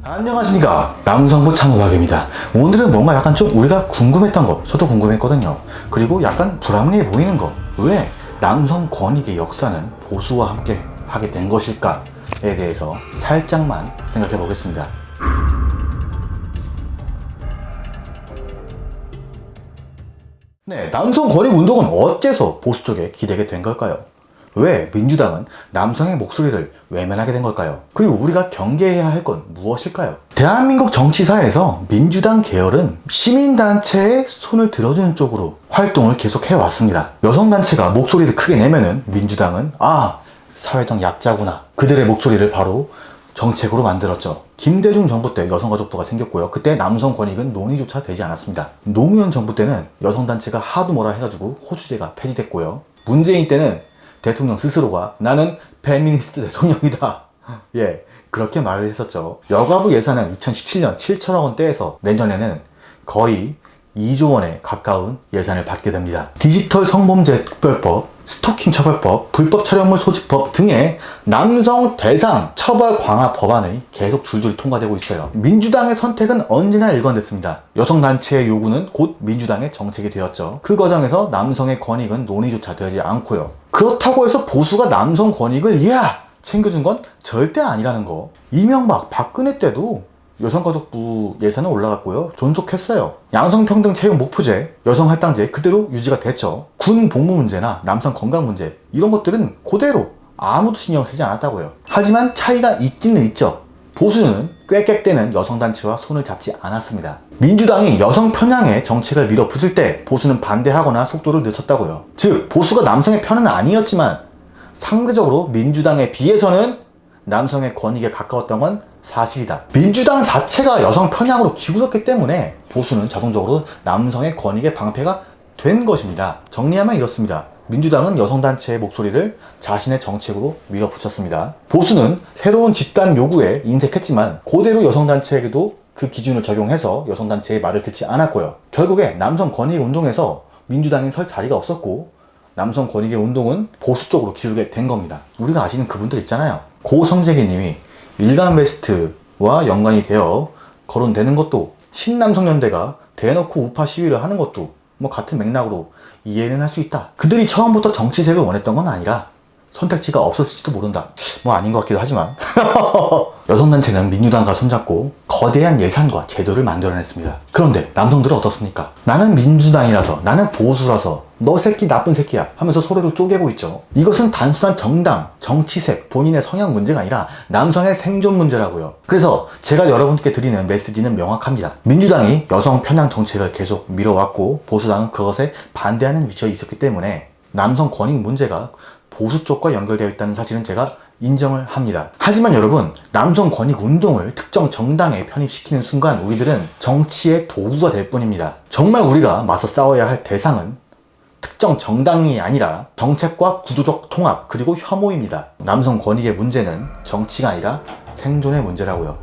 안녕하십니까, 남성부 참호박입니다. 오늘은 뭔가 약간 좀 우리가 궁금했던 거, 저도 궁금했거든요. 그리고 약간 불합리해 보이는 거, 왜 남성 권익의 역사는 보수와 함께 하게 된 것일까에 대해서 살짝만 생각해 보겠습니다. 네, 남성 권익 운동은 어째서 보수 쪽에 기대게 된 걸까요? 왜 민주당은 남성의 목소리를 외면하게 된 걸까요? 그리고 우리가 경계해야 할 건 무엇일까요? 대한민국 정치사에서 민주당 계열은 시민단체에 손을 들어주는 쪽으로 활동을 계속 해왔습니다. 여성단체가 목소리를 크게 내면은 민주당은 사회적 약자구나, 그들의 목소리를 바로 정책으로 만들었죠. 김대중 정부 때 여성가족부가 생겼고요. 그때 남성 권익은 논의조차 되지 않았습니다. 노무현 정부 때는 여성단체가 하도 뭐라 해가지고 호주제가 폐지됐고요. 문재인 때는 대통령 스스로가 나는 페미니스트 대통령이다, 그렇게 말을 했었죠. 여가부 예산은 2017년 7천억 원대에서 내년에는 거의 2조 원에 가까운 예산을 받게 됩니다. 디지털 성범죄 특별법, 스토킹 처벌법, 불법 촬영물 소지법 등의 남성 대상 처벌 강화 법안이 계속 줄줄이 통과되고 있어요. 민주당의 선택은 언제나 일관됐습니다. 여성단체의 요구는 곧 민주당의 정책이 되었죠. 그 과정에서 남성의 권익은 논의조차 되지 않고요. 그렇다고 해서 보수가 남성 권익을 챙겨준 건 절대 아니라는 거. 이명박, 박근혜 때도 여성가족부 예산은 올라갔고요. 존속했어요. 양성평등 채용 목표제, 여성할당제 그대로 유지가 됐죠. 군 복무 문제나 남성 건강 문제 이런 것들은 그대로 아무도 신경 쓰지 않았다고요. 하지만 차이가 있기는 있죠. 보수는 꾀꾀대는 여성단체와 손을 잡지 않았습니다. 민주당이 여성 편향의 정책을 밀어붙일 때 보수는 반대하거나 속도를 늦췄다고요. 즉 보수가 남성의 편은 아니었지만 상대적으로 민주당에 비해서는 남성의 권익에 가까웠던 건 사실이다. 민주당 자체가 여성 편향으로 기울었기 때문에 보수는 자동적으로 남성의 권익의 방패가 된 것입니다. 정리하면 이렇습니다. 민주당은 여성단체의 목소리를 자신의 정책으로 밀어붙였습니다. 보수는 새로운 집단 요구에 인색했지만 그대로 여성단체에게도 그 기준을 적용해서 여성단체의 말을 듣지 않았고요. 결국에 남성 권익 운동에서 민주당이 설 자리가 없었고 남성 권익의 운동은 보수 쪽으로 기울게 된 겁니다. 우리가 아시는 그분들 있잖아요. 고성재기 님이 일간베스트와 연관이 되어 거론되는 것도, 신남성연대가 대놓고 우파 시위를 하는 것도 같은 맥락으로 이해는 할 수 있다. 그들이 처음부터 정치색을 원했던 건 아니라 선택지가 없었을지도 모른다. 아닌 것 같기도 하지만 여성단체는 민주당과 손잡고 거대한 예산과 제도를 만들어냈습니다. 그런데 남성들은 어떻습니까? 나는 민주당이라서, 나는 보수라서 너 새끼 나쁜 새끼야 하면서 서로를 쪼개고 있죠. 이것은 단순한 정당, 정치색, 본인의 성향 문제가 아니라 남성의 생존 문제라고요. 그래서 제가 여러분께 드리는 메시지는 명확합니다. 민주당이 여성 편향 정책을 계속 밀어왔고 보수당은 그것에 반대하는 위치에 있었기 때문에 남성 권익 문제가 보수 쪽과 연결되어 있다는 사실은 제가 인정을 합니다. 하지만 여러분, 남성 권익 운동을 특정 정당에 편입시키는 순간 우리들은 정치의 도구가 될 뿐입니다. 정말 우리가 맞서 싸워야 할 대상은 특정 정당이 아니라 정책과 구조적 통합 그리고 혐오입니다. 남성 권익의 문제는 정치가 아니라 생존의 문제라고요.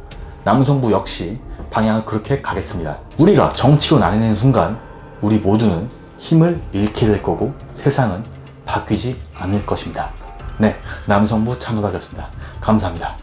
남성부 역시 방향을 그렇게 가겠습니다. 우리가 정치로 나뉘는 순간 우리 모두는 힘을 잃게 될 거고 세상은 바뀌지 않을 것입니다. 네, 남성부 참호박이었습니다. 감사합니다.